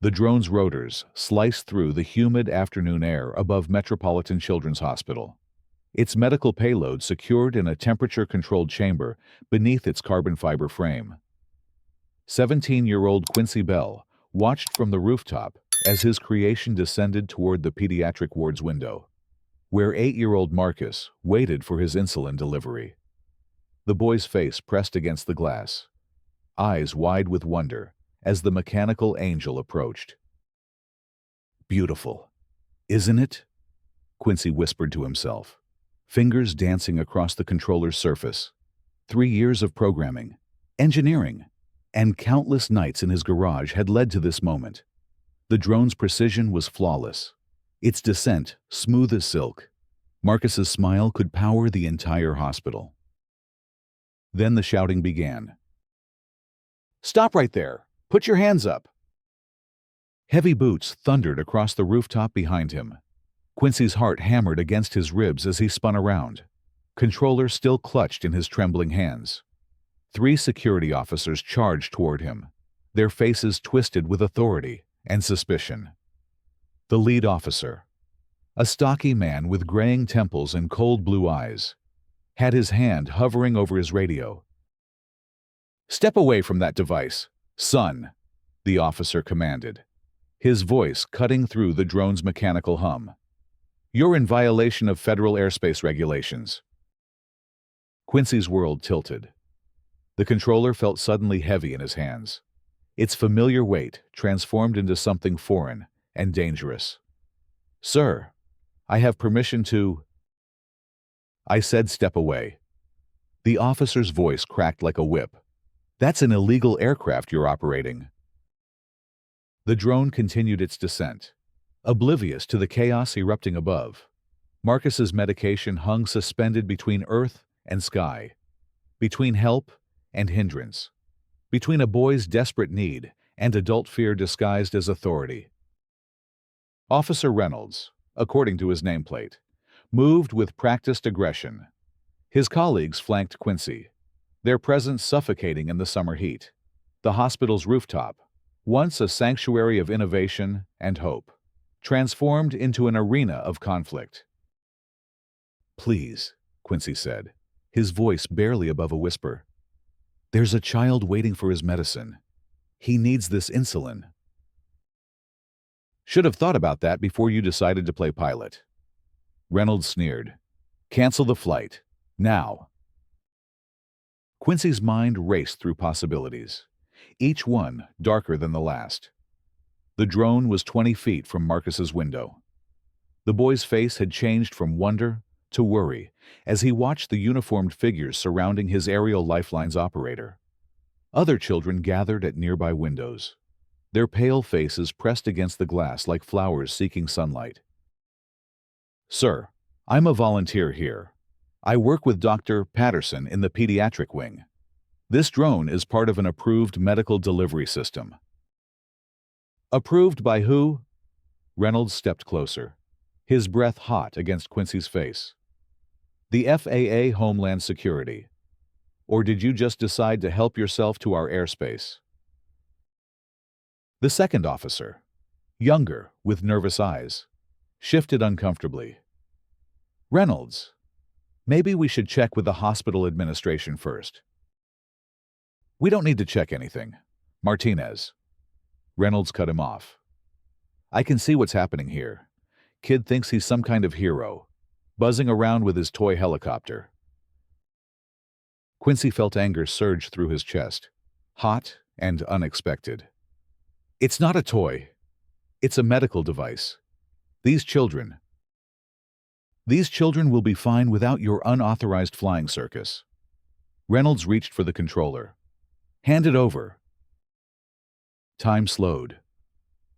The drone's rotors sliced through the humid afternoon air above Metropolitan Children's Hospital, its medical payload secured in a temperature-controlled chamber beneath its carbon fiber frame. 17-year-old Quincy Bell watched from the rooftop as his creation descended toward the pediatric ward's window, where 8-year-old Marcus waited for his insulin delivery. The boy's face pressed against the glass, eyes wide with wonder as the mechanical angel approached. "Beautiful, isn't it?" Quincy whispered to himself, fingers dancing across the controller's surface. 3 years of programming, engineering, and countless nights in his garage had led to this moment. The drone's precision was flawless, its descent smooth as silk. Marcus's smile could power the entire hospital. Then the shouting began. "Stop right there! Put your hands up!" Heavy boots thundered across the rooftop behind him. Quincy's heart hammered against his ribs as he spun around, controller still clutched in his trembling hands. 3 security officers charged toward him, their faces twisted with authority and suspicion. The lead officer, a stocky man with graying temples and cold blue eyes, had his hand hovering over his radio. "Step away from that device, son," the officer commanded, his voice cutting through the drone's mechanical hum. "You're in violation of federal airspace regulations." Quincy's world tilted. The controller felt suddenly heavy in his hands, its familiar weight transformed into something foreign and dangerous. "Sir, I have permission to—" "I said step away." The officer's voice cracked like a whip. "That's an illegal aircraft you're operating." The drone continued its descent, oblivious to the chaos erupting above. Marcus's medication hung suspended between earth and sky, between help and hindrance, between a boy's desperate need and adult fear disguised as authority. Officer Reynolds, according to his nameplate, moved with practiced aggression. His colleagues flanked Quincy, their presence suffocating in the summer heat. The hospital's rooftop, once a sanctuary of innovation and hope, transformed into an arena of conflict. "Please," Quincy said, his voice barely above a whisper. "There's a child waiting for his medicine. He needs this insulin." "Should have thought about that before you decided to play pilot." Reynolds sneered. "Cancel the flight. Now." Quincy's mind raced through possibilities, each one darker than the last. The drone was 20 feet from Marcus's window. The boy's face had changed from wonder to worry as he watched the uniformed figures surrounding his aerial lifelines operator. Other children gathered at nearby windows, their pale faces pressed against the glass like flowers seeking sunlight. "Sir, I'm a volunteer here. I work with Dr. Patterson in the pediatric wing. This drone is part of an approved medical delivery system." "Approved by who?" Reynolds stepped closer, his breath hot against Quincy's face. "The FAA Homeland Security. Or did you just decide to help yourself to our airspace?" The second officer, younger, with nervous eyes, shifted uncomfortably. "Reynolds, maybe we should check with the hospital administration first." "We don't need to check anything. Martinez." Reynolds cut him off. "I can see what's happening here. Kid thinks he's some kind of hero, buzzing around with his toy helicopter." Quincy felt anger surge through his chest, hot and unexpected. "It's not a toy. It's a medical device. These children will be fine without your unauthorized flying circus." Reynolds reached for the controller. "Hand it over." Time slowed.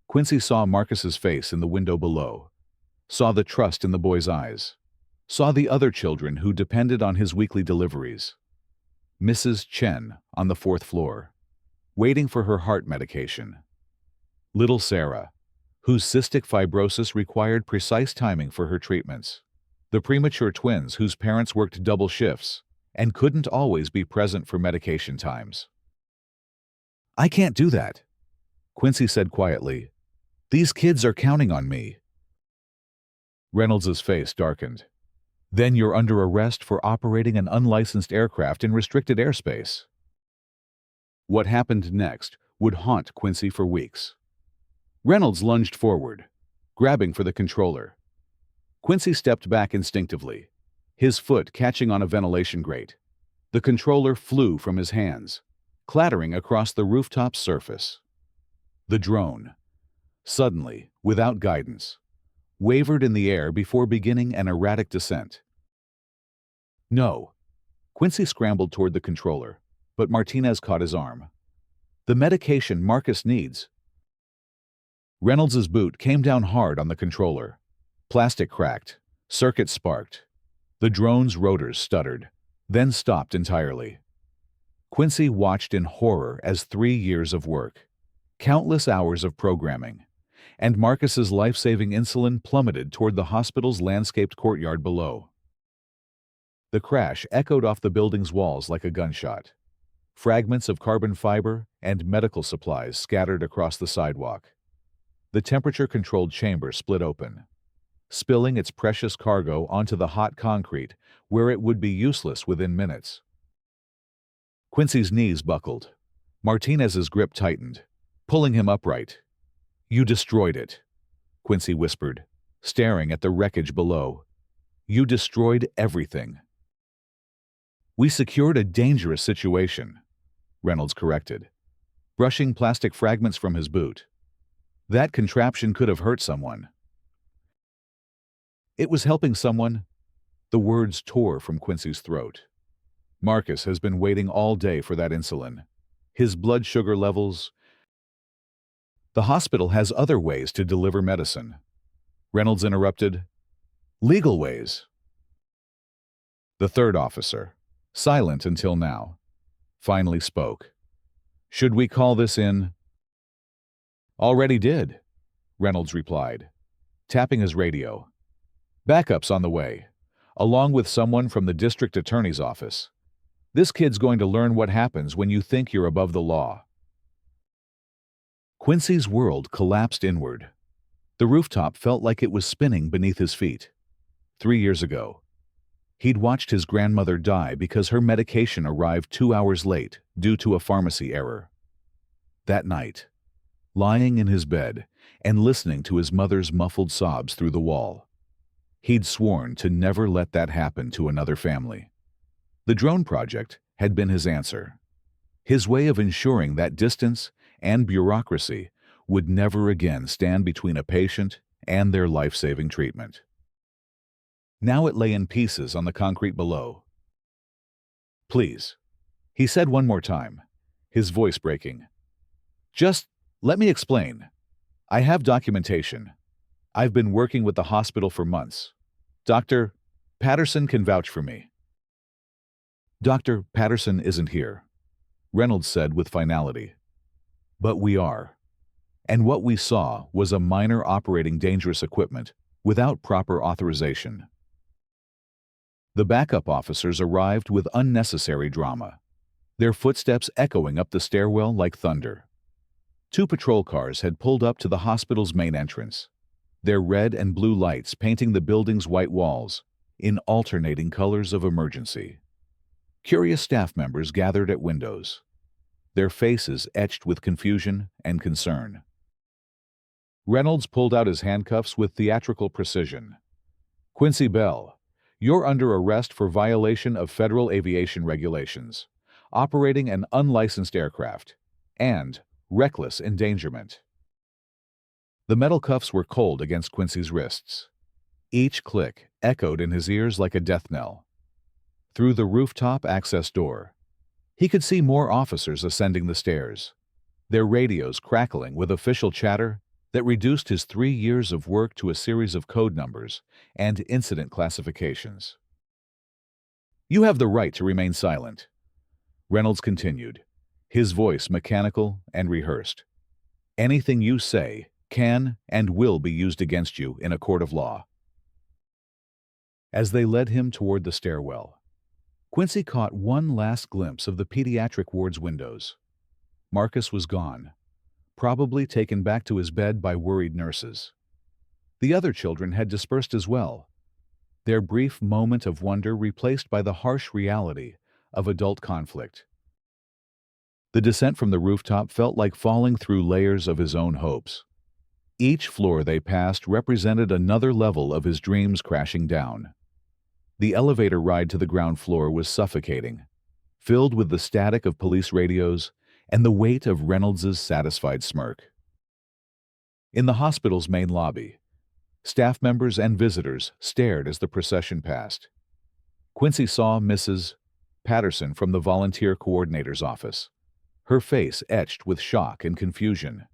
Quincy saw Marcus's face in the window below, saw the trust in the boy's eyes, saw the other children who depended on his weekly deliveries. Mrs. Chen on the 4th floor, waiting for her heart medication. Little Sarah, whose cystic fibrosis required precise timing for her treatments. The premature twins whose parents worked double shifts and couldn't always be present for medication times. "I can't do that," Quincy said quietly, These kids are counting on me. Reynolds's face darkened. Then you're under arrest for operating an unlicensed aircraft in restricted airspace. What happened next would haunt Quincy for weeks. Reynolds lunged forward, grabbing for the controller. Quincy stepped back instinctively, his foot catching on a ventilation grate. The controller flew from his hands, clattering across the rooftop's surface. The drone, suddenly, without guidance, wavered in the air before beginning an erratic descent. No. Quincy scrambled toward the controller, but Martinez caught his arm. The medication Marcus needs. Reynolds's boot came down hard on the controller. Plastic cracked, circuits sparked. The drone's rotors stuttered, then stopped entirely. Quincy watched in horror as 3 years of work, countless hours of programming, and Marcus's life-saving insulin plummeted toward the hospital's landscaped courtyard below. The crash echoed off the building's walls like a gunshot. Fragments of carbon fiber and medical supplies scattered across the sidewalk. The temperature-controlled chamber split open, spilling its precious cargo onto the hot concrete where it would be useless within minutes. Quincy's knees buckled. Martinez's grip tightened, pulling him upright. "You destroyed it," Quincy whispered, staring at the wreckage below. "You destroyed everything." "We secured a dangerous situation," Reynolds corrected, brushing plastic fragments from his boot. "That contraption could have hurt someone." "It was helping someone." The words tore from Quincy's throat. "Marcus has been waiting all day for that insulin. His blood sugar levels—" "The hospital has other ways to deliver medicine," Reynolds interrupted. "Legal ways." The third officer, silent until now, finally spoke. "Should we call this in?" "Already did," Reynolds replied, tapping his radio. "Backup's on the way, along with someone from the district attorney's office. This kid's going to learn what happens when you think you're above the law." Quincy's world collapsed inward. The rooftop felt like it was spinning beneath his feet. 3 years ago, he'd watched his grandmother die because her medication arrived 2 hours late due to a pharmacy error. That night, lying in his bed and listening to his mother's muffled sobs through the wall, he'd sworn to never let that happen to another family. The drone project had been his answer, his way of ensuring that distance and bureaucracy would never again stand between a patient and their life-saving treatment. Now it lay in pieces on the concrete below. "Please," he said one more time, his voice breaking. "Just let me explain. I have documentation. I've been working with the hospital for months. Dr. Patterson can vouch for me." "Dr. Patterson isn't here," Reynolds said with finality. "But we are. And what we saw was a minor operating dangerous equipment without proper authorization." The backup officers arrived with unnecessary drama, their footsteps echoing up the stairwell like thunder. 2 patrol cars had pulled up to the hospital's main entrance, their red and blue lights painting the building's white walls in alternating colors of emergency. Curious staff members gathered at windows, their faces etched with confusion and concern. Reynolds pulled out his handcuffs with theatrical precision. "Quincy Bell, you're under arrest for violation of federal aviation regulations, operating an unlicensed aircraft, and reckless endangerment." The metal cuffs were cold against Quincy's wrists. Each click echoed in his ears like a death knell. Through the rooftop access door, he could see more officers ascending the stairs, their radios crackling with official chatter that reduced his 3 years of work to a series of code numbers and incident classifications. "You have the right to remain silent," Reynolds continued, his voice mechanical and rehearsed. "Anything you say can and will be used against you in a court of law." As they led him toward the stairwell, Quincy caught one last glimpse of the pediatric ward's windows. Marcus was gone, probably taken back to his bed by worried nurses. The other children had dispersed as well, their brief moment of wonder replaced by the harsh reality of adult conflict. The descent from the rooftop felt like falling through layers of his own hopes. Each floor they passed represented another level of his dreams crashing down. The elevator ride to the ground floor was suffocating, filled with the static of police radios and the weight of Reynolds's satisfied smirk. In the hospital's main lobby, staff members and visitors stared as the procession passed. Quincy saw Mrs. Patterson from the volunteer coordinator's office, her face etched with shock and confusion.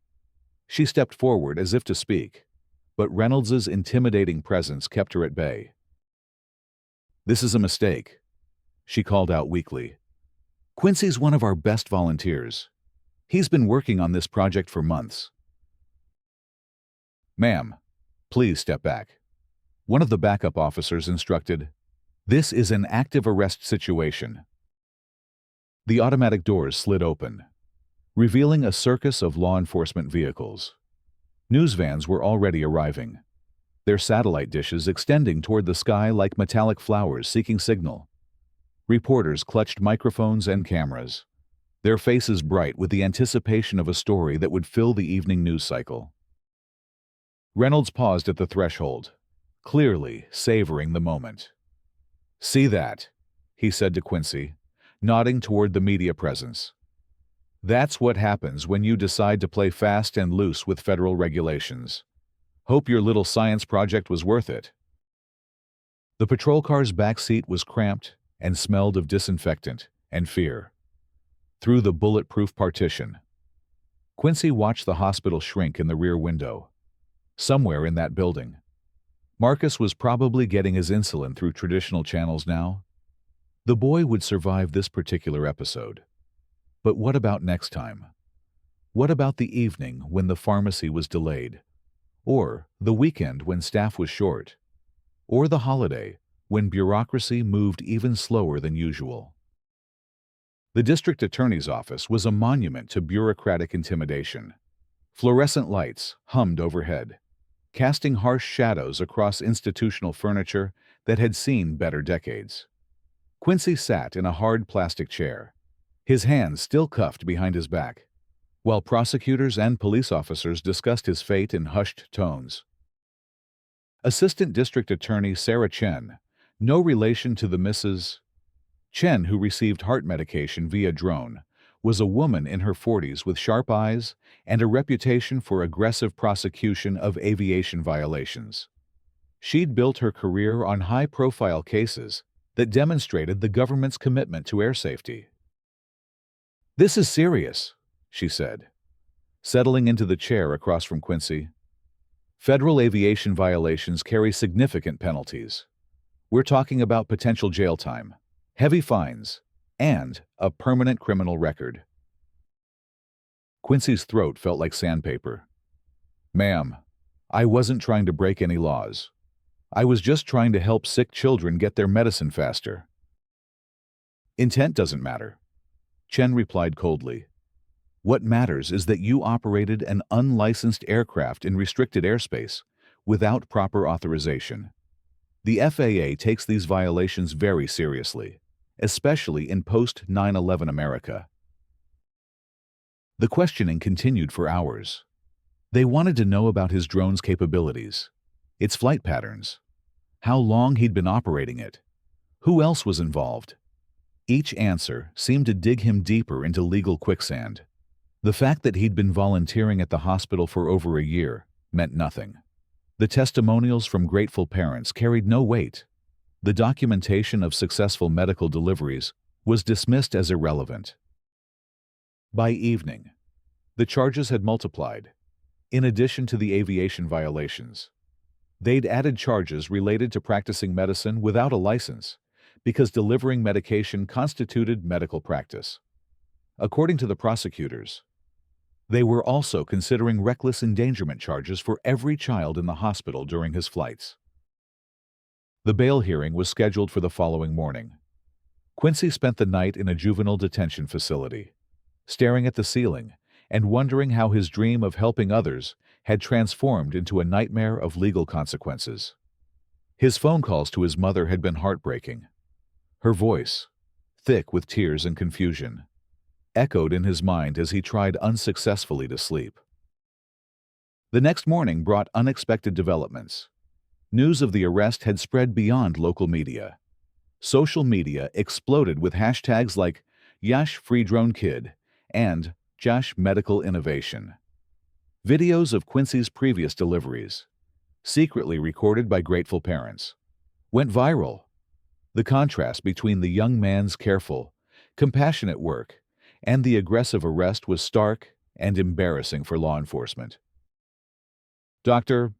She stepped forward as if to speak, but Reynolds's intimidating presence kept her at bay. "This is a mistake," she called out weakly. "Quincy's one of our best volunteers. He's been working on this project for months." "Ma'am, please step back," one of the backup officers instructed. "This is an active arrest situation." The automatic doors slid open, revealing a circus of law enforcement vehicles. News vans were already arriving, their satellite dishes extending toward the sky like metallic flowers seeking signal. Reporters clutched microphones and cameras, their faces bright with the anticipation of a story that would fill the evening news cycle. Reynolds paused at the threshold, clearly savoring the moment. "See that?" he said to Quincy, nodding toward the media presence. "That's what happens when you decide to play fast and loose with federal regulations. Hope your little science project was worth it." The patrol car's back seat was cramped and smelled of disinfectant and fear. Through the bulletproof partition, Quincy watched the hospital shrink in the rear window. Somewhere in that building, Marcus was probably getting his insulin through traditional channels now. The boy would survive this particular episode. But what about next time? What about the evening when the pharmacy was delayed? Or the weekend when staff was short? Or the holiday when bureaucracy moved even slower than usual? The district attorney's office was a monument to bureaucratic intimidation. Fluorescent lights hummed overhead, casting harsh shadows across institutional furniture that had seen better decades. Quincy sat in a hard plastic chair, his hands still cuffed behind his back, while prosecutors and police officers discussed his fate in hushed tones. Assistant District Attorney Sarah Chen, no relation to the Mrs. Chen who received heart medication via drone, was a woman in her 40s with sharp eyes and a reputation for aggressive prosecution of aviation violations. She'd built her career on high-profile cases that demonstrated the government's commitment to air safety. "This is serious," she said, settling into the chair across from Quincy. "Federal aviation violations carry significant penalties. We're talking about potential jail time, heavy fines, and a permanent criminal record." Quincy's throat felt like sandpaper. "Ma'am, I wasn't trying to break any laws. I was just trying to help sick children get their medicine faster." "Intent doesn't matter," Chen replied coldly. "What matters is that you operated an unlicensed aircraft in restricted airspace without proper authorization. The FAA takes these violations very seriously, especially in post-9/11 America." The questioning continued for hours. They wanted to know about his drone's capabilities, its flight patterns, how long he'd been operating it, who else was involved. Each answer seemed to dig him deeper into legal quicksand. The fact that he'd been volunteering at the hospital for over a year meant nothing. The testimonials from grateful parents carried no weight. The documentation of successful medical deliveries was dismissed as irrelevant. By evening, the charges had multiplied. In addition to the aviation violations, they'd added charges related to practicing medicine without a license, because delivering medication constituted medical practice. According to the prosecutors, they were also considering reckless endangerment charges for every child in the hospital during his flights. The bail hearing was scheduled for the following morning. Quincy spent the night in a juvenile detention facility, staring at the ceiling and wondering how his dream of helping others had transformed into a nightmare of legal consequences. His phone calls to his mother had been heartbreaking. Her voice, thick with tears and confusion, echoed in his mind as he tried unsuccessfully to sleep. The next morning brought unexpected developments. News of the arrest had spread beyond local media. Social media exploded with hashtags like Yash Free Drone Kid and Josh Medical Innovation. Videos of Quincy's previous deliveries, secretly recorded by grateful parents, went viral. The contrast between the young man's careful, compassionate work and the aggressive arrest was stark and embarrassing for law enforcement. Dr.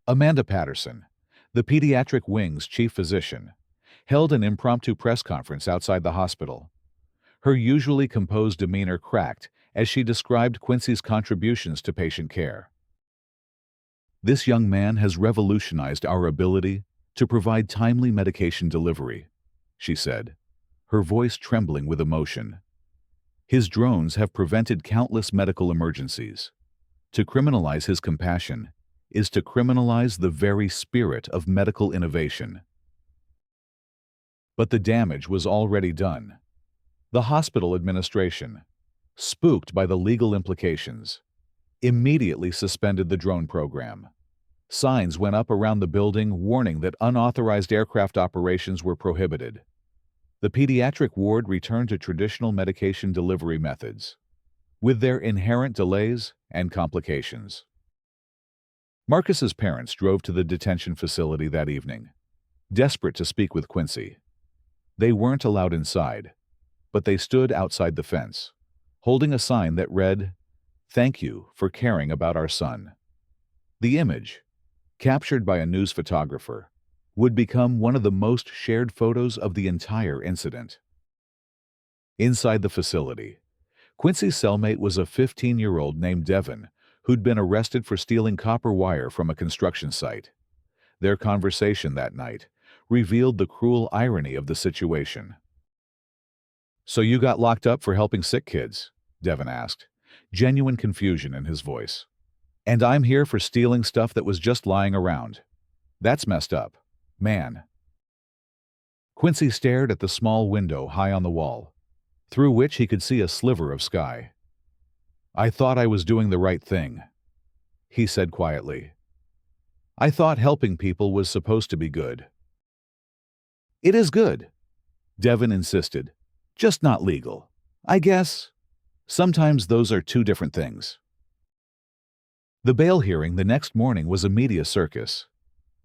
Amanda Patterson, the pediatric wing's chief physician, held an impromptu press conference outside the hospital. Her usually composed demeanor cracked as she described Quincy's contributions to patient care. "This young man has revolutionized our ability to provide timely medication delivery," she said, her voice trembling with emotion. "His drones have prevented countless medical emergencies. To criminalize his compassion is to criminalize the very spirit of medical innovation." But the damage was already done. The hospital administration, spooked by the legal implications, immediately suspended the drone program. Signs went up around the building warning that unauthorized aircraft operations were prohibited. The pediatric ward returned to traditional medication delivery methods, with their inherent delays and complications. Marcus's parents drove to the detention facility that evening, desperate to speak with Quincy. They weren't allowed inside, but they stood outside the fence, holding a sign that read, "Thank you for caring about our son." The image, captured by a news photographer, would become one of the most shared photos of the entire incident. Inside the facility, Quincy's cellmate was a 15-year-old named Devin, who'd been arrested for stealing copper wire from a construction site. Their conversation that night revealed the cruel irony of the situation. "So you got locked up for helping sick kids?" Devin asked, genuine confusion in his voice. "And I'm here for stealing stuff that was just lying around. That's messed up, man." Quincy stared at the small window high on the wall, through which he could see a sliver of sky. "I thought I was doing the right thing," he said quietly. "I thought helping people was supposed to be good." "It is good," Devin insisted, "just not legal. I guess sometimes those are two different things." The bail hearing the next morning was a media circus.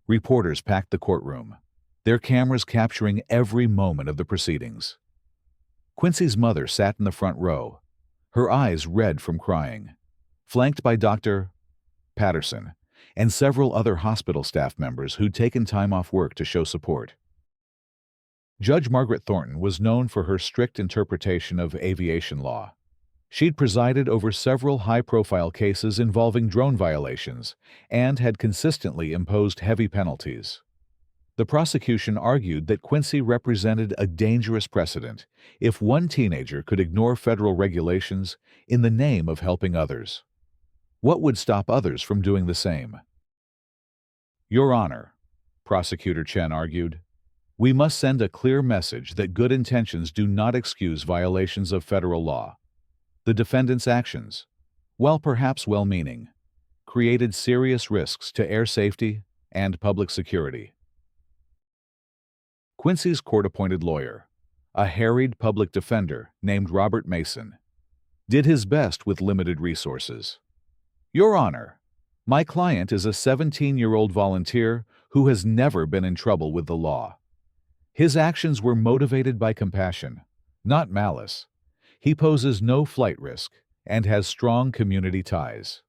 Reporters packed the courtroom, their cameras capturing every moment of the proceedings. Quincy's mother sat in the front row, her eyes red from crying, flanked by Dr. Patterson and several other hospital staff members who'd taken time off work to show support. Judge Margaret Thornton was known for her strict interpretation of aviation law. She'd presided over several high-profile cases involving drone violations and had consistently imposed heavy penalties. The prosecution argued that Quincy represented a dangerous precedent if one teenager could ignore federal regulations in the name of helping others. What would stop others from doing the same? "Your Honor," Prosecutor Chen argued, "we must send a clear message that good intentions do not excuse violations of federal law. The defendant's actions, while perhaps well-meaning, created serious risks to air safety and public security." Quincy's court-appointed lawyer, a harried public defender named Robert Mason, did his best with limited resources. "Your Honor, my client is a 17-year-old volunteer who has never been in trouble with the law. His actions were motivated by compassion, not malice. He poses no flight risk and has strong community ties."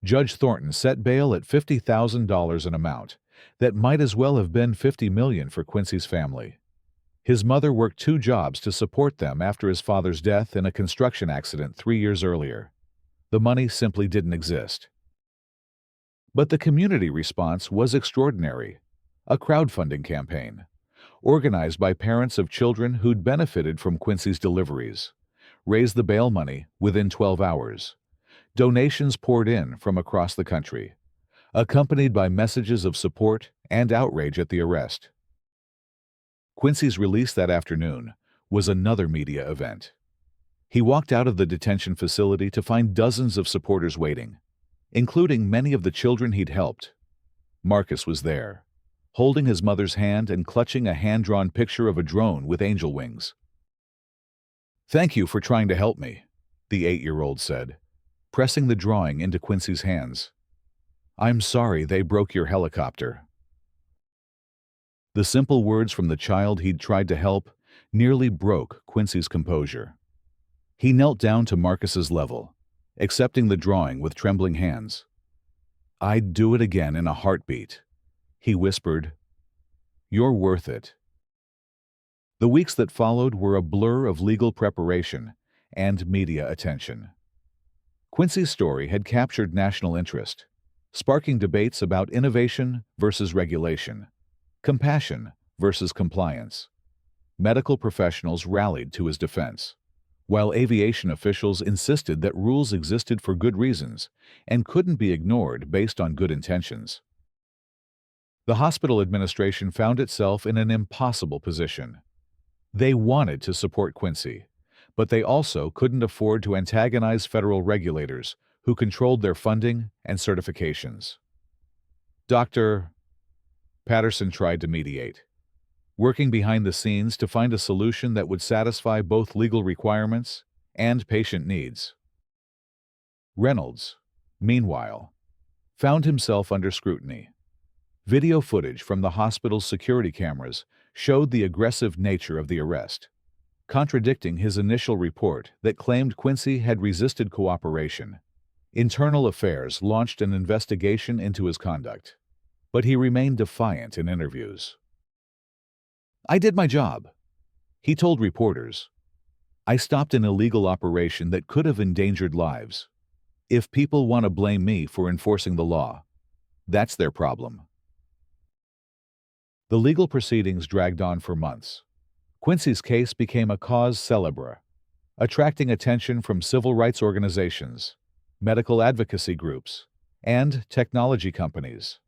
Judge Thornton set bail at $50,000, an amount that might as well have been $50 million for Quincy's family. His mother worked 2 jobs to support them after his father's death in a construction accident 3 years earlier. The money simply didn't exist. But the community response was extraordinary. A crowdfunding campaign, organized by parents of children who'd benefited from Quincy's deliveries, raised the bail money within 12 hours. Donations poured in from across the country, accompanied by messages of support and outrage at the arrest. Quincy's release that afternoon was another media event. He walked out of the detention facility to find dozens of supporters waiting, including many of the children he'd helped. Marcus was there, holding his mother's hand and clutching a hand-drawn picture of a drone with angel wings. "Thank you for trying to help me," the 8-year-old said, pressing the drawing into Quincy's hands. "I'm sorry they broke your helicopter." The simple words from the child he'd tried to help nearly broke Quincy's composure. He knelt down to Marcus's level, accepting the drawing with trembling hands. "I'd do it again in a heartbeat," he whispered. "You're worth it." The weeks that followed were a blur of legal preparation and media attention. Quincy's story had captured national interest, sparking debates about innovation versus regulation, compassion versus compliance. Medical professionals rallied to his defense, while aviation officials insisted that rules existed for good reasons and couldn't be ignored based on good intentions. The hospital administration found itself in an impossible position. They wanted to support Quincy, but they also couldn't afford to antagonize federal regulators who controlled their funding and certifications. Dr. Patterson tried to mediate, working behind the scenes to find a solution that would satisfy both legal requirements and patient needs. Reynolds, meanwhile, found himself under scrutiny. Video footage from the hospital's security cameras showed the aggressive nature of the arrest, contradicting his initial report that claimed Quincy had resisted cooperation. Internal Affairs launched an investigation into his conduct, but he remained defiant in interviews. "I did my job," he told reporters. "I stopped an illegal operation that could have endangered lives. If people want to blame me for enforcing the law, that's their problem." The legal proceedings dragged on for months. Quincy's case became a cause célèbre, attracting attention from civil rights organizations, medical advocacy groups, and technology companies.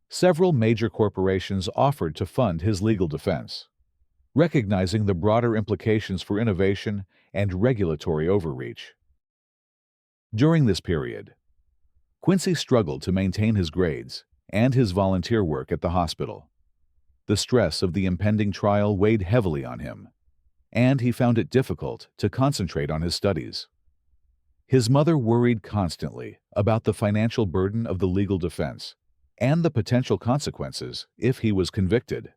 Several major corporations offered to fund his legal defense, recognizing the broader implications for innovation and regulatory overreach. During this period, Quincy struggled to maintain his grades and his volunteer work at the hospital. The stress of the impending trial weighed heavily on him, and he found it difficult to concentrate on his studies. His mother worried constantly about the financial burden of the legal defense and the potential consequences if he was convicted.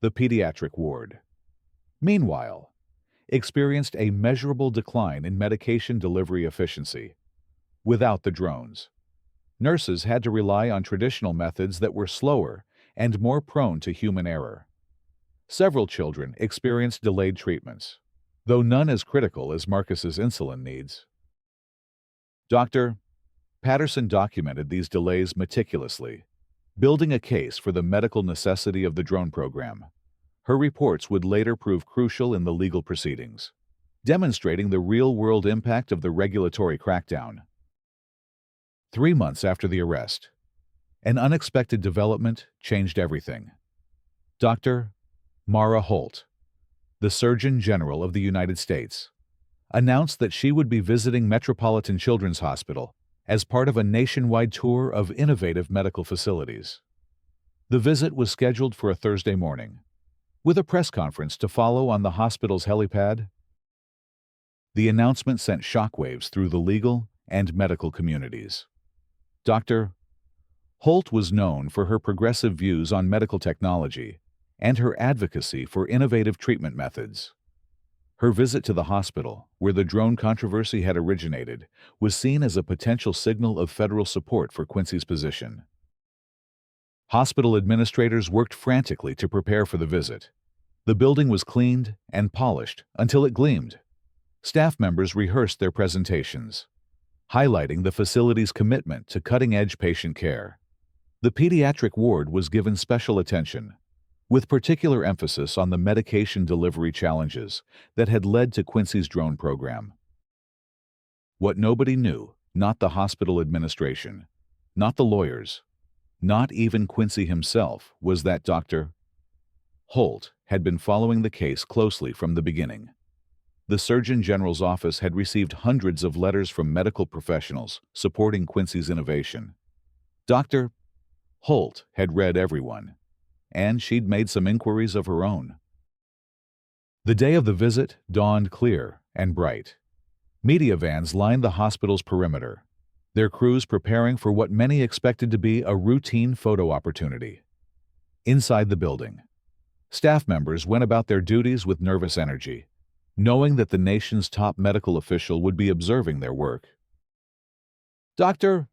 The pediatric ward, meanwhile, experienced a measurable decline in medication delivery efficiency. Without the drones, nurses had to rely on traditional methods that were slower and more prone to human error. Several children experienced delayed treatments, though none as critical as Marcus's insulin needs. Dr. Patterson documented these delays meticulously, building a case for the medical necessity of the drone program. Her reports would later prove crucial in the legal proceedings, demonstrating the real-world impact of the regulatory crackdown. 3 months after the arrest, an unexpected development changed everything. Dr. Mara Holt, the Surgeon General of the United States, announced that she would be visiting Metropolitan Children's Hospital as part of a nationwide tour of innovative medical facilities. The visit was scheduled for a Thursday morning, with a press conference to follow on the hospital's helipad. The announcement sent shockwaves through the legal and medical communities. Dr. Holt was known for her progressive views on medical technology and her advocacy for innovative treatment methods. Her visit to the hospital, where the drone controversy had originated, was seen as a potential signal of federal support for Quincy's position. Hospital administrators worked frantically to prepare for the visit. The building was cleaned and polished until it gleamed. Staff members rehearsed their presentations, highlighting the facility's commitment to cutting-edge patient care. The pediatric ward was given special attention, with particular emphasis on the medication delivery challenges that had led to Quincy's drone program. What nobody knew, not the hospital administration, not the lawyers, not even Quincy himself, was that Dr. Holt had been following the case closely from the beginning. The Surgeon General's office had received hundreds of letters from medical professionals supporting Quincy's innovation. Dr. Holt had read every one, and she'd made some inquiries of her own. The day of the visit dawned clear and bright. Media vans lined the hospital's perimeter, their crews preparing for what many expected to be a routine photo opportunity. Inside the building, staff members went about their duties with nervous energy, knowing that the nation's top medical official would be observing their work. Dr.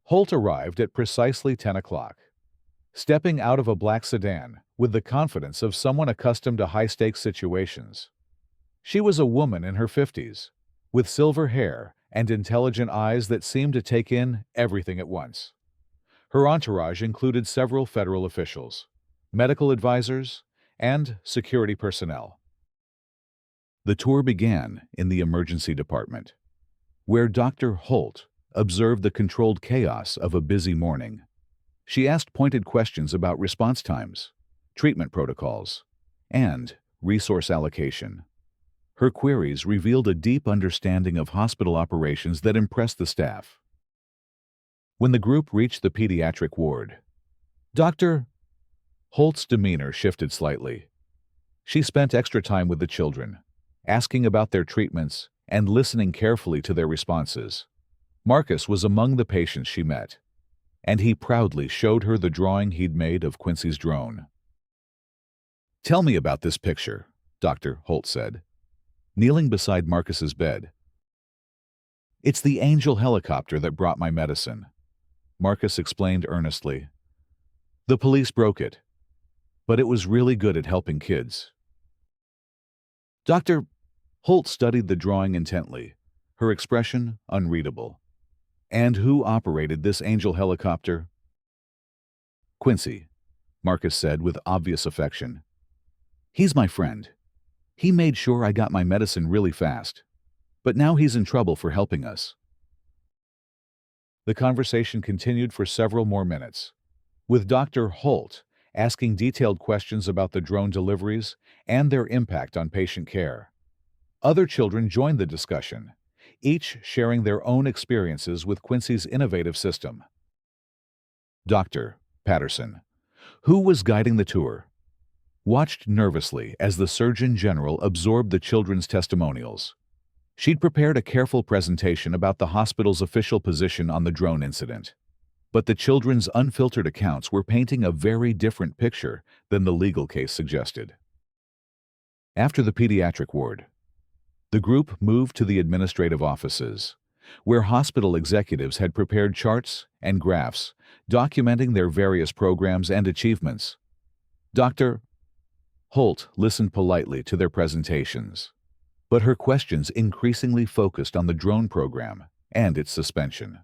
Holt arrived at precisely 10 o'clock, stepping out of a black sedan with the confidence of someone accustomed to high-stakes situations. She was a woman in her 50s, with silver hair and intelligent eyes that seemed to take in everything at once. Her entourage included several federal officials, medical advisors, and security personnel. The tour began in the emergency department, where Dr. Holt observed the controlled chaos of a busy morning. She asked pointed questions about response times, treatment protocols, and resource allocation. Her queries revealed a deep understanding of hospital operations that impressed the staff. When the group reached the pediatric ward, Dr. Holt's demeanor shifted slightly. She spent extra time with the children, asking about their treatments and listening carefully to their responses. Marcus was among the patients she met, and he proudly showed her the drawing he'd made of Quincy's drone. "Tell me about this picture," Dr. Holt said, kneeling beside Marcus's bed. "It's the Angel helicopter that brought my medicine," Marcus explained earnestly. "The police broke it, but it was really good at helping kids." Dr. Holt studied the drawing intently, her expression unreadable. "And who operated this Angel helicopter?" "Quincy," Marcus said with obvious affection. "He's my friend. He made sure I got my medicine really fast, but now he's in trouble for helping us." The conversation continued for several more minutes, with Dr. Holt asking detailed questions about the drone deliveries and their impact on patient care. Other children joined the discussion, each sharing their own experiences with Quincy's innovative system. Dr. Patterson, who was guiding the tour, watched nervously as the Surgeon General absorbed the children's testimonials. She'd prepared a careful presentation about the hospital's official position on the drone incident, but the children's unfiltered accounts were painting a very different picture than the legal case suggested. After the pediatric ward, the group moved to the administrative offices, where hospital executives had prepared charts and graphs documenting their various programs and achievements. Dr. Holt listened politely to their presentations, but her questions increasingly focused on the drone program and its suspension.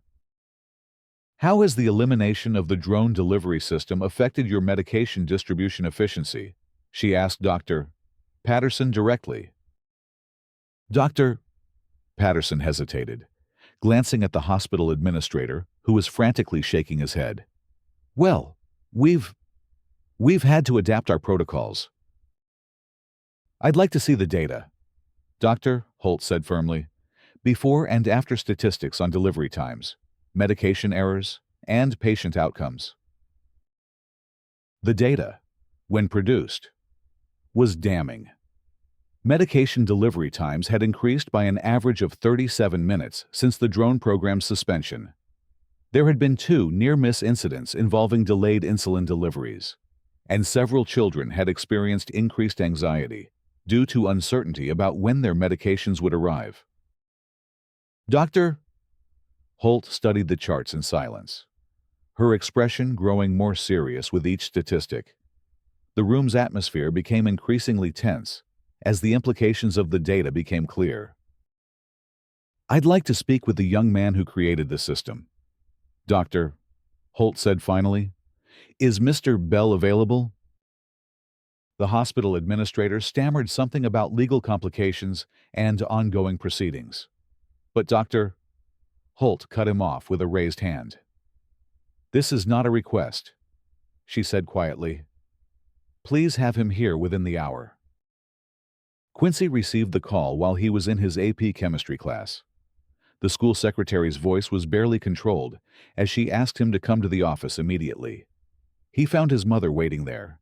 "How has the elimination of the drone delivery system affected your medication distribution efficiency?" she asked Dr. Patterson directly. Dr. Patterson hesitated, glancing at the hospital administrator, who was frantically shaking his head. "Well, we've had to adapt our protocols." "I'd like to see the data," Dr. Holt said firmly, "before and after statistics on delivery times, medication errors, and patient outcomes." The data, when produced, was damning. Medication delivery times had increased by an average of 37 minutes since the drone program's suspension. There had been 2 near-miss incidents involving delayed insulin deliveries, and several children had experienced increased anxiety due to uncertainty about when their medications would arrive. Dr. Holt studied the charts in silence, her expression growing more serious with each statistic. The room's atmosphere became increasingly tense as the implications of the data became clear. "I'd like to speak with the young man who created the system," Dr. Holt said finally. "Is Mr. Bell available?" The hospital administrator stammered something about legal complications and ongoing proceedings. But Dr. Holt cut him off with a raised hand. "This is not a request," she said quietly. "Please have him here within the hour." Quincy received the call while he was in his AP chemistry class. The school secretary's voice was barely controlled as she asked him to come to the office immediately. He found his mother waiting there,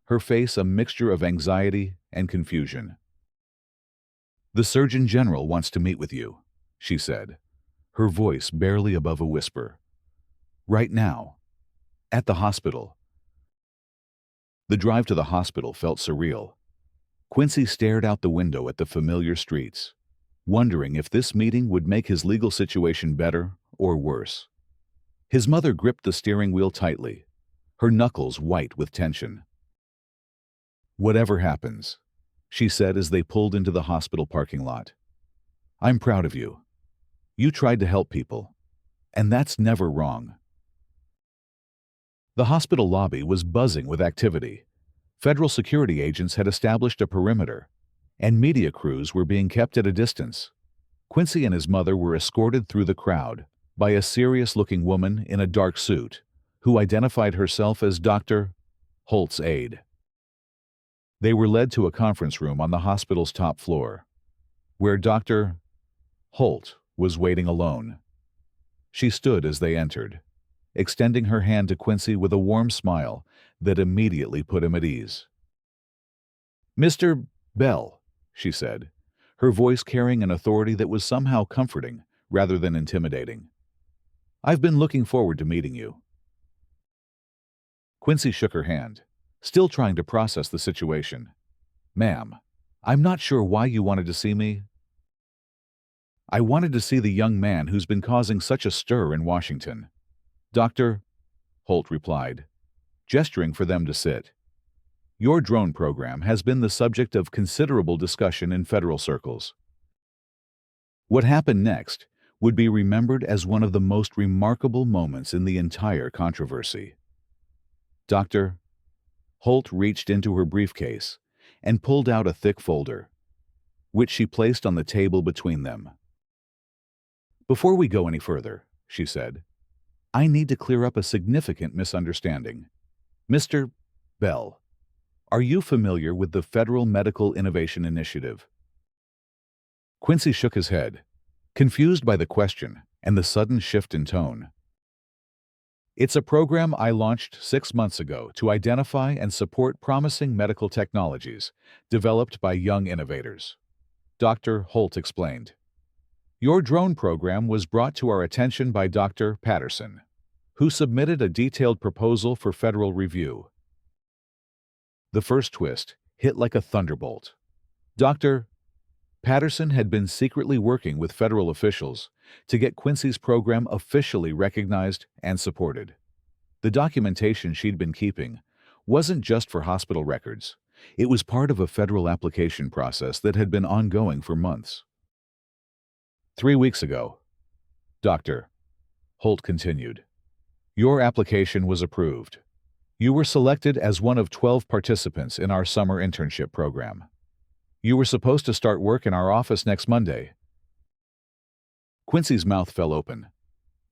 her face a mixture of anxiety and confusion. "The Surgeon General wants to meet with you," she said, her voice barely above a whisper. "Right now. At the hospital." The drive to the hospital felt surreal. Quincy stared out the window at the familiar streets, wondering if this meeting would make his legal situation better or worse. His mother gripped the steering wheel tightly, her knuckles white with tension. "Whatever happens," she said as they pulled into the hospital parking lot, "I'm proud of you. You tried to help people, and that's never wrong." The hospital lobby was buzzing with activity. Federal security agents had established a perimeter, and media crews were being kept at a distance. Quincy and his mother were escorted through the crowd by a serious-looking woman in a dark suit who identified herself as Dr. Holt's aide. They were led to a conference room on the hospital's top floor, where Dr. Holt was waiting alone. She stood as they entered, extending her hand to Quincy with a warm smile that immediately put him at ease. "Mr. Bell," she said, her voice carrying an authority that was somehow comforting rather than intimidating. "I've been looking forward to meeting you." Quincy shook her hand, still trying to process the situation. "Ma'am, I'm not sure why you wanted to see me." "I wanted to see the young man who's been causing such a stir in Washington." "Dr. Holt replied, gesturing for them to sit. "Your drone program has been the subject of considerable discussion in federal circles. What happened next would be remembered as one of the most remarkable moments in the entire controversy." Dr. Holt reached into her briefcase and pulled out a thick folder, which she placed on the table between them. "Before we go any further," she said, "I need to clear up a significant misunderstanding. Mr. Bell, are you familiar with the Federal Medical Innovation Initiative?" Quincy shook his head, confused by the question and the sudden shift in tone. "It's a program I launched 6 months ago to identify and support promising medical technologies developed by young innovators," Dr. Holt explained. "Your drone program was brought to our attention by Dr. Patterson, who submitted a detailed proposal for federal review." The first twist hit like a thunderbolt. Dr. Patterson had been secretly working with federal officials to get Quincy's program officially recognized and supported. The documentation she'd been keeping wasn't just for hospital records. It was part of a federal application process that had been ongoing for months. 3 weeks ago," Dr. Holt continued, "your application was approved. You were selected as one of 12 participants in our summer internship program. You were supposed to start work in our office next Monday." Quincy's mouth fell open.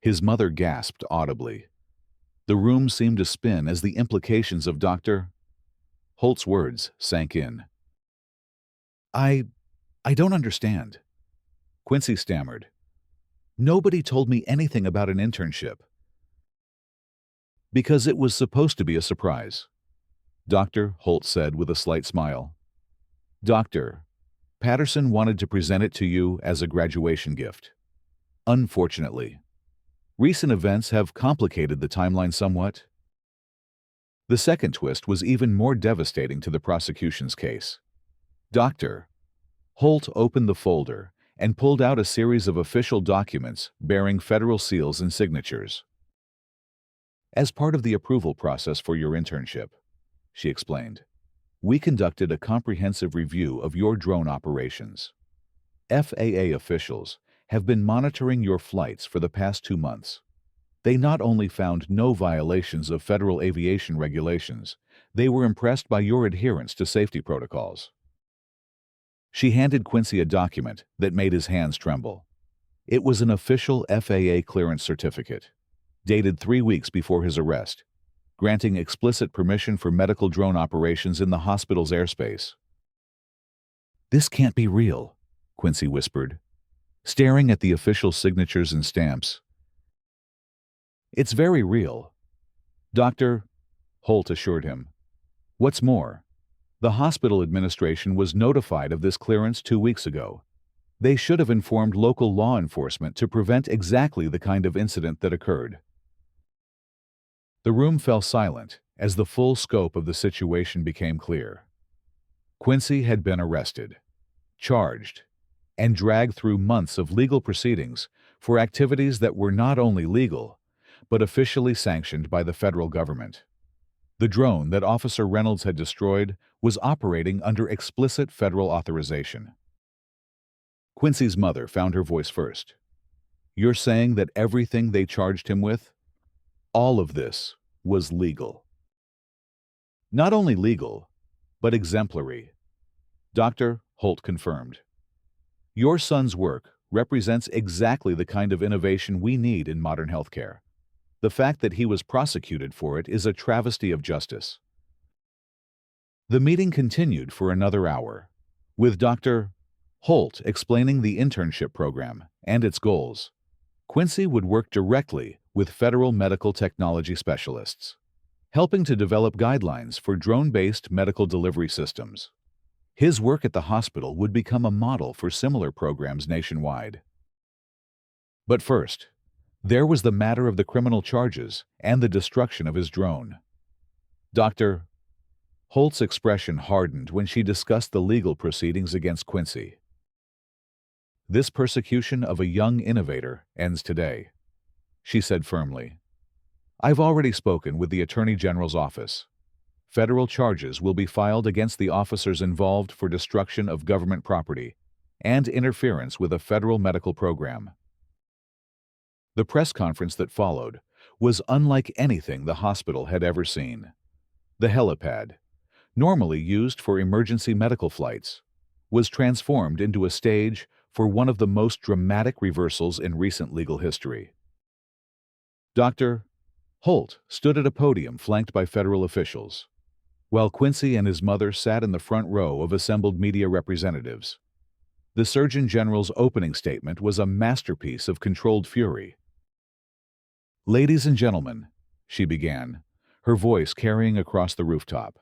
His mother gasped audibly. The room seemed to spin as the implications of Dr. Holt's words sank in. I don't understand," Quincy stammered. "Nobody told me anything about an internship." "Because it was supposed to be a surprise," Dr. Holt said with a slight smile. "Dr. Patterson wanted to present it to you as a graduation gift. Unfortunately, recent events have complicated the timeline somewhat." The second twist was even more devastating to the prosecution's case. Dr. Holt opened the folder and pulled out a series of official documents bearing federal seals and signatures. "As part of the approval process for your internship," she explained, "we conducted a comprehensive review of your drone operations. FAA officials have been monitoring your flights for the past 2 months. They not only found no violations of federal aviation regulations, They were impressed by your adherence to safety protocols." She handed Quincy a document that made his hands tremble. It was an official FAA clearance certificate, dated 3 weeks before his arrest, granting explicit permission for medical drone operations in the hospital's airspace. "This can't be real," Quincy whispered, staring at the official signatures and stamps. "It's very real," Dr. Holt assured him. "What's more, the hospital administration was notified of this clearance 2 weeks ago. They should have informed local law enforcement to prevent exactly the kind of incident that occurred." The room fell silent as the full scope of the situation became clear. Quincy had been arrested, charged, and dragged through months of legal proceedings for activities that were not only legal, but officially sanctioned by the federal government. The drone that Officer Reynolds had destroyed was operating under explicit federal authorization. Quincy's mother found her voice first. "You're saying that everything they charged him with, all of this, was legal?" "Not only legal, but exemplary," Dr. Holt confirmed. "Your son's work represents exactly the kind of innovation we need in modern healthcare. The fact that he was prosecuted for it is a travesty of justice." The meeting continued for another hour, with Dr. Holt explaining the internship program and its goals. Quincy would work directly with federal medical technology specialists, helping to develop guidelines for drone-based medical delivery systems. His work at the hospital would become a model for similar programs nationwide. But first, there was the matter of the criminal charges and the destruction of his drone. Dr. Holt's expression hardened when she discussed the legal proceedings against Quincy. "This persecution of a young innovator ends today," she said firmly. "I've already spoken with the Attorney General's office. Federal charges will be filed against the officers involved for destruction of government property and interference with a federal medical program." The press conference that followed was unlike anything the hospital had ever seen. The helipad, normally used for emergency medical flights, was transformed into a stage for one of the most dramatic reversals in recent legal history. Dr. Holt stood at a podium flanked by federal officials, while Quincy and his mother sat in the front row of assembled media representatives. The Surgeon General's opening statement was a masterpiece of controlled fury. "Ladies and gentlemen," she began, her voice carrying across the rooftop,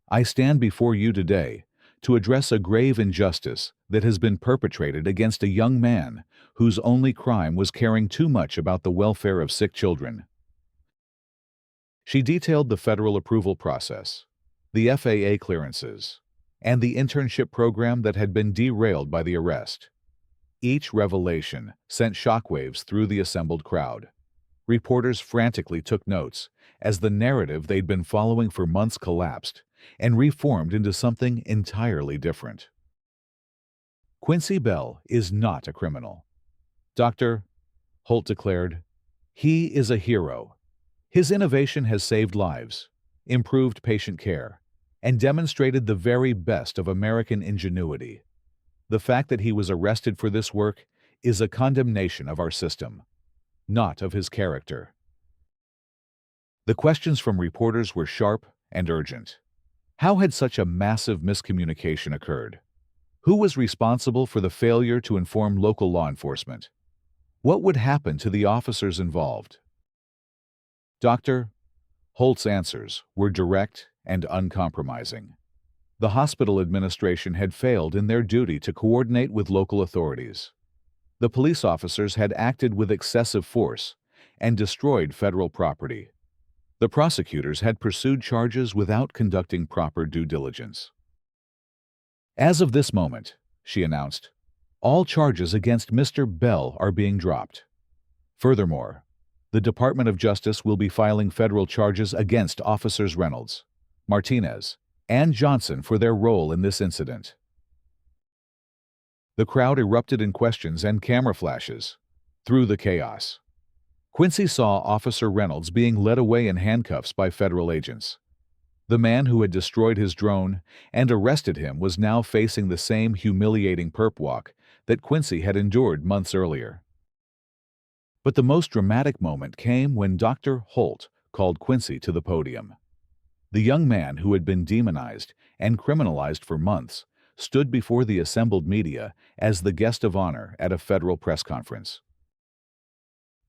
"I stand before you today to address a grave injustice that has been perpetrated against a young man whose only crime was caring too much about the welfare of sick children." She detailed the federal approval process, the FAA clearances, and the internship program that had been derailed by the arrest. Each revelation sent shockwaves through the assembled crowd. Reporters frantically took notes as the narrative they'd been following for months collapsed and reformed into something entirely different. "Quincy Bell is not a criminal," Dr. Holt declared. "He is a hero. His innovation has saved lives, improved patient care, and demonstrated the very best of American ingenuity. The fact that he was arrested for this work is a condemnation of our system, not of his character." The questions from reporters were sharp and urgent. How had such a massive miscommunication occurred? Who was responsible for the failure to inform local law enforcement? What would happen to the officers involved? Dr. Holt's answers were direct and uncompromising. The hospital administration had failed in their duty to coordinate with local authorities. The police officers had acted with excessive force and destroyed federal property. The prosecutors had pursued charges without conducting proper due diligence. "As of this moment," she announced, "all charges against Mr. Bell are being dropped. Furthermore, the Department of Justice will be filing federal charges against Officers Reynolds, Martinez, and Johnson for their role in this incident." The crowd erupted in questions and camera flashes. Through the chaos, Quincy saw Officer Reynolds being led away in handcuffs by federal agents. The man who had destroyed his drone and arrested him was now facing the same humiliating perp walk that Quincy had endured months earlier. But the most dramatic moment came when Dr. Holt called Quincy to the podium. The young man who had been demonized and criminalized for months stood before the assembled media as the guest of honor at a federal press conference.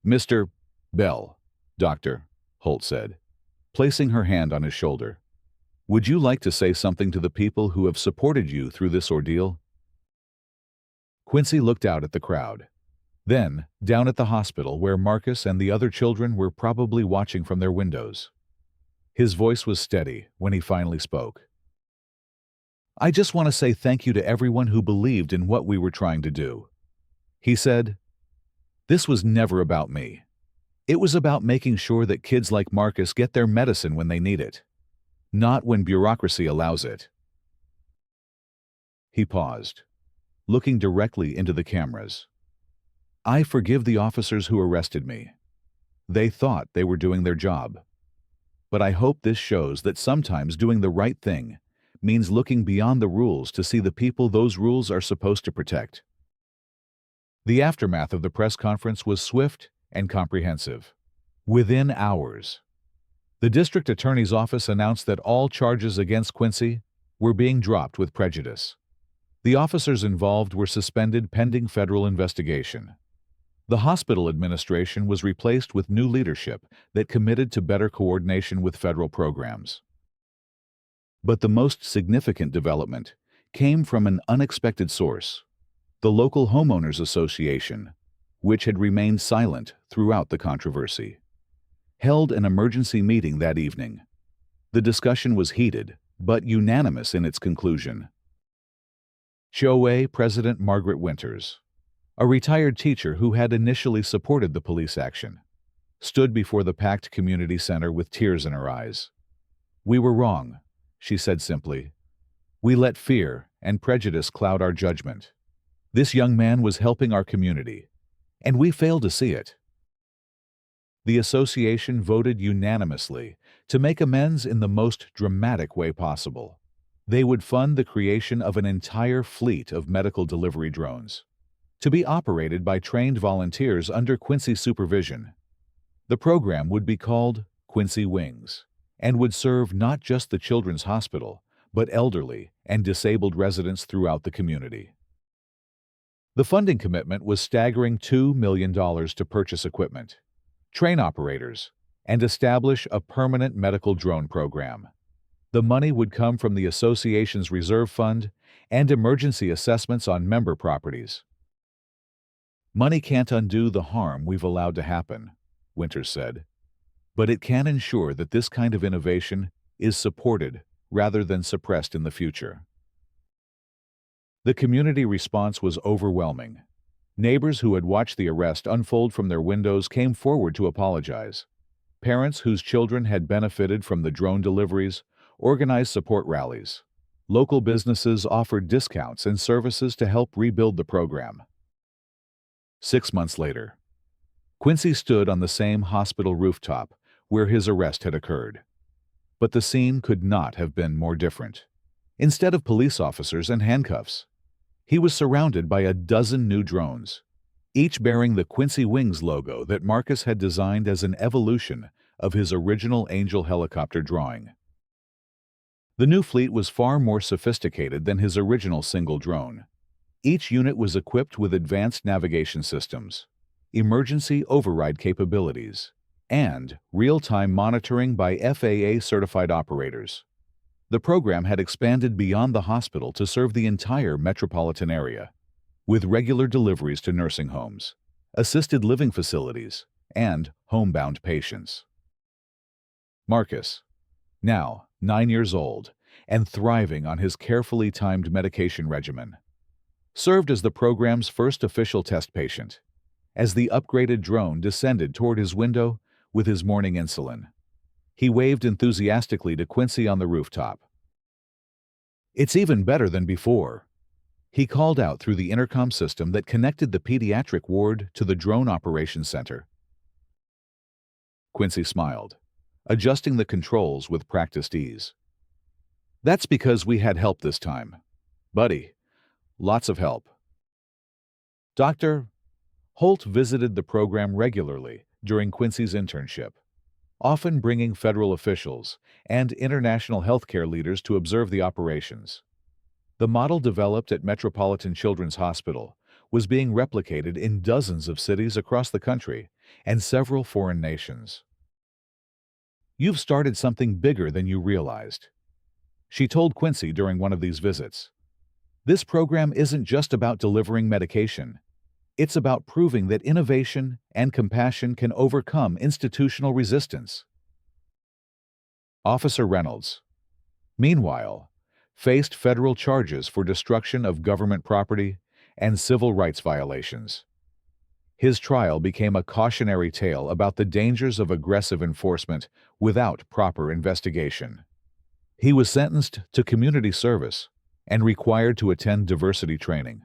"Mr. Bell," Dr. Holt said, placing her hand on his shoulder, "would you like to say something to the people who have supported you through this ordeal?" Quincy looked out at the crowd, then down at the hospital where Marcus and the other children were probably watching from their windows. His voice was steady when he finally spoke. "I just want to say thank you to everyone who believed in what we were trying to do," he said. "This was never about me. It was about making sure that kids like Marcus get their medicine when they need it, not when bureaucracy allows it." He paused, looking directly into the cameras. "I forgive the officers who arrested me. They thought they were doing their job. But I hope this shows that sometimes doing the right thing means looking beyond the rules to see the people those rules are supposed to protect." The aftermath of the press conference was swift and comprehensive. Within hours, the district attorney's office announced that all charges against Quincy were being dropped with prejudice. The officers involved were suspended pending federal investigation. The hospital administration was replaced with new leadership that committed to better coordination with federal programs. But the most significant development came from an unexpected source: the local homeowners association, which had remained silent throughout the controversy, held an emergency meeting that evening. The discussion was heated, but unanimous in its conclusion. HOA President Margaret Winters, a retired teacher who had initially supported the police action, stood before the packed community center with tears in her eyes. "We were wrong," she said simply. "We let fear and prejudice cloud our judgment. This young man was helping our community, and we failed to see it." The association voted unanimously to make amends in the most dramatic way possible. They would fund the creation of an entire fleet of medical delivery drones, to be operated by trained volunteers under Quincy's supervision. The program would be called Quincy Wings, and would serve not just the Children's Hospital, but elderly and disabled residents throughout the community. The funding commitment was staggering $2 million to purchase equipment, train operators, and establish a permanent medical drone program. The money would come from the association's reserve fund and emergency assessments on member properties. "Money can't undo the harm we've allowed to happen," Winters said, "but it can ensure that this kind of innovation is supported rather than suppressed in the future." The community response was overwhelming. Neighbors who had watched the arrest unfold from their windows came forward to apologize. Parents whose children had benefited from the drone deliveries organized support rallies. Local businesses offered discounts and services to help rebuild the program. 6 months later, Quincy stood on the same hospital rooftop where his arrest had occurred. But the scene could not have been more different. Instead of police officers and handcuffs, he was surrounded by a dozen new drones, each bearing the Quincy Wings logo that Marcus had designed as an evolution of his original Angel helicopter drawing. The new fleet was far more sophisticated than his original single drone. Each unit was equipped with advanced navigation systems, emergency override capabilities, and real-time monitoring by FAA-certified operators. The program had expanded beyond the hospital to serve the entire metropolitan area, with regular deliveries to nursing homes, assisted living facilities, and homebound patients. Marcus, now 9 years old and thriving on his carefully timed medication regimen, served as the program's first official test patient, as the upgraded drone descended toward his window with his morning insulin. He waved enthusiastically to Quincy on the rooftop. "It's even better than before," he called out through the intercom system that connected the pediatric ward to the drone operations center. Quincy smiled, adjusting the controls with practiced ease. That's because we had help this time. Buddy, lots of help. Dr. Holt visited the program regularly during Quincy's internship, often bringing federal officials and international healthcare leaders to observe the operations. The model developed at Metropolitan Children's Hospital was being replicated in dozens of cities across the country and several foreign nations. You've started something bigger than you realized, she told Quincy during one of these visits. This program isn't just about delivering medication. It's about proving that innovation and compassion can overcome institutional resistance. Officer Reynolds, meanwhile, faced federal charges for destruction of government property and civil rights violations. His trial became a cautionary tale about the dangers of aggressive enforcement without proper investigation. He was sentenced to community service and required to attend diversity training.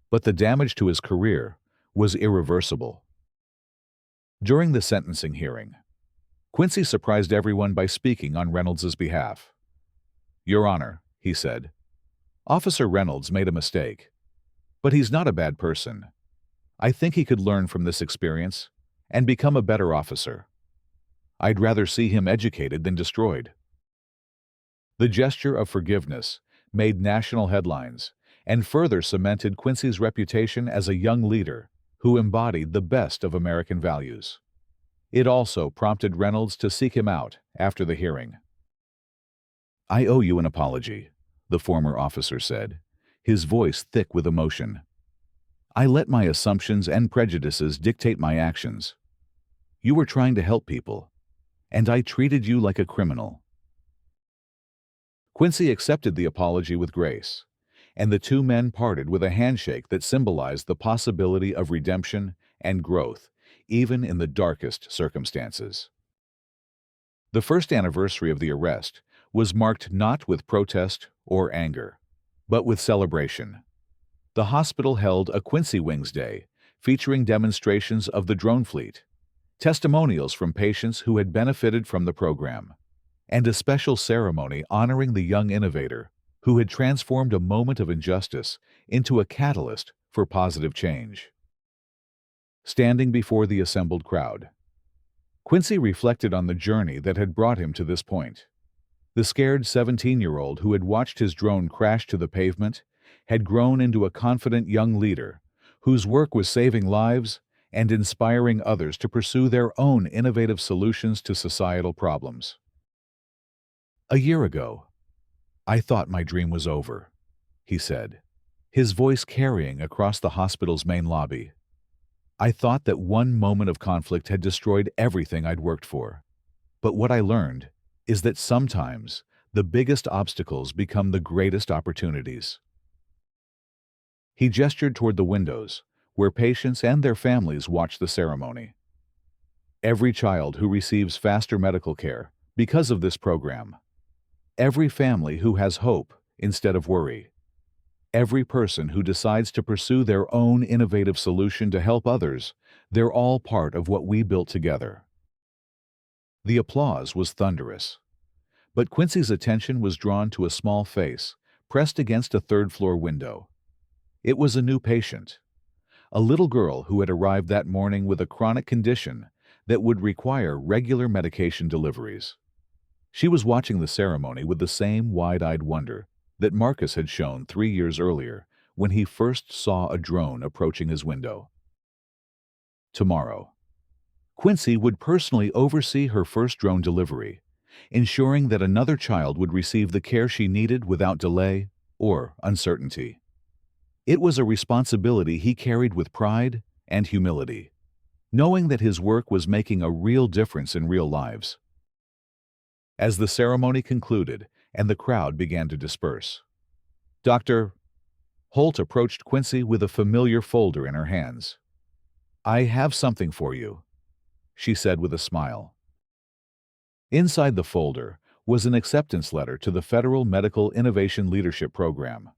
But the damage to his career was irreversible. During the sentencing hearing, Quincy surprised everyone by speaking on Reynolds' behalf. "Your Honor," he said, "Officer Reynolds made a mistake. But he's not a bad person. I think he could learn from this experience and become a better officer. I'd rather see him educated than destroyed." The gesture of forgiveness made national headlines and further cemented Quincy's reputation as a young leader who embodied the best of American values. It also prompted Reynolds to seek him out after the hearing. "I owe you an apology," the former officer said, his voice thick with emotion. "I let my assumptions and prejudices dictate my actions. You were trying to help people, and I treated you like a criminal." Quincy accepted the apology with grace, and the two men parted with a handshake that symbolized the possibility of redemption and growth, even in the darkest circumstances. The first anniversary of the arrest was marked not with protest or anger, but with celebration. The hospital held a Quincy Wings Day, featuring demonstrations of the drone fleet, testimonials from patients who had benefited from the program, and a special ceremony honoring the young innovator who had transformed a moment of injustice into a catalyst for positive change. Standing before the assembled crowd, Quincy reflected on the journey that had brought him to this point. The scared 17-year-old who had watched his drone crash to the pavement had grown into a confident young leader whose work was saving lives and inspiring others to pursue their own innovative solutions to societal problems. "A year ago, I thought my dream was over," he said, his voice carrying across the hospital's main lobby. "I thought that one moment of conflict had destroyed everything I'd worked for. But what I learned is that sometimes the biggest obstacles become the greatest opportunities." He gestured toward the windows, where patients and their families watched the ceremony. Every child who receives faster medical care because of this program. Every family who has hope instead of worry. Every person who decides to pursue their own innovative solution to help others, they're all part of what we built together. The applause was thunderous. But Quincy's attention was drawn to a small face pressed against a third-floor window. It was a new patient, a little girl who had arrived that morning with a chronic condition that would require regular medication deliveries. She was watching the ceremony with the same wide-eyed wonder that Marcus had shown 3 years earlier when he first saw a drone approaching his window. Tomorrow, Quincy would personally oversee her first drone delivery, ensuring that another child would receive the care she needed without delay or uncertainty. It was a responsibility he carried with pride and humility, knowing that his work was making a real difference in real lives. As the ceremony concluded and the crowd began to disperse, Dr. Holt approached Quincy with a familiar folder in her hands. "I have something for you," she said with a smile. Inside the folder was an acceptance letter to the Federal Medical Innovation Leadership Program,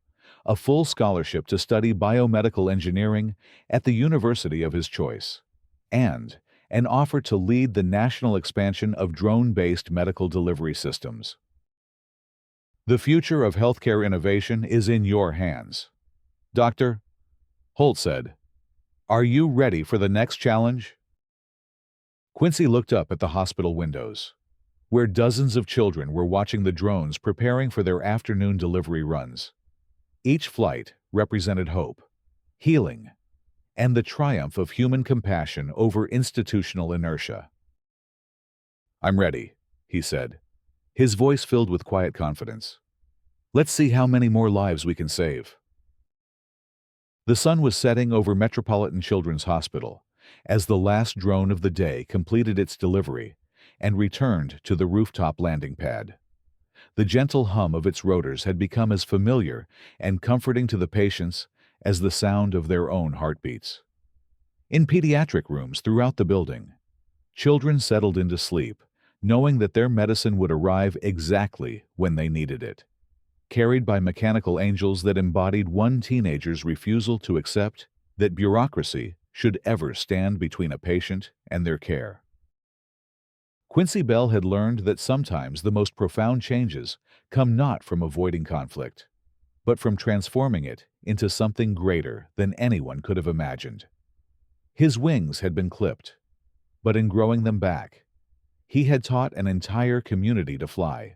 a full scholarship to study biomedical engineering at the university of his choice, and an offer to lead the national expansion of drone-based medical delivery systems. The future of healthcare innovation is in your hands. Doctor, Holt said, are you ready for the next challenge? Quincy looked up at the hospital windows, where dozens of children were watching the drones preparing for their afternoon delivery runs. Each flight represented hope, healing, and the triumph of human compassion over institutional inertia. I'm ready, he said, his voice filled with quiet confidence. Let's see how many more lives we can save. The sun was setting over Metropolitan Children's Hospital as the last drone of the day completed its delivery and returned to the rooftop landing pad. The gentle hum of its rotors had become as familiar and comforting to the patients as the sound of their own heartbeats. In pediatric rooms throughout the building, children settled into sleep, knowing that their medicine would arrive exactly when they needed it, carried by mechanical angels that embodied one teenager's refusal to accept that bureaucracy should ever stand between a patient and their care. Quincy Bell had learned that sometimes the most profound changes come not from avoiding conflict, but from transforming it into something greater than anyone could have imagined. His wings had been clipped, but in growing them back, he had taught an entire community to fly.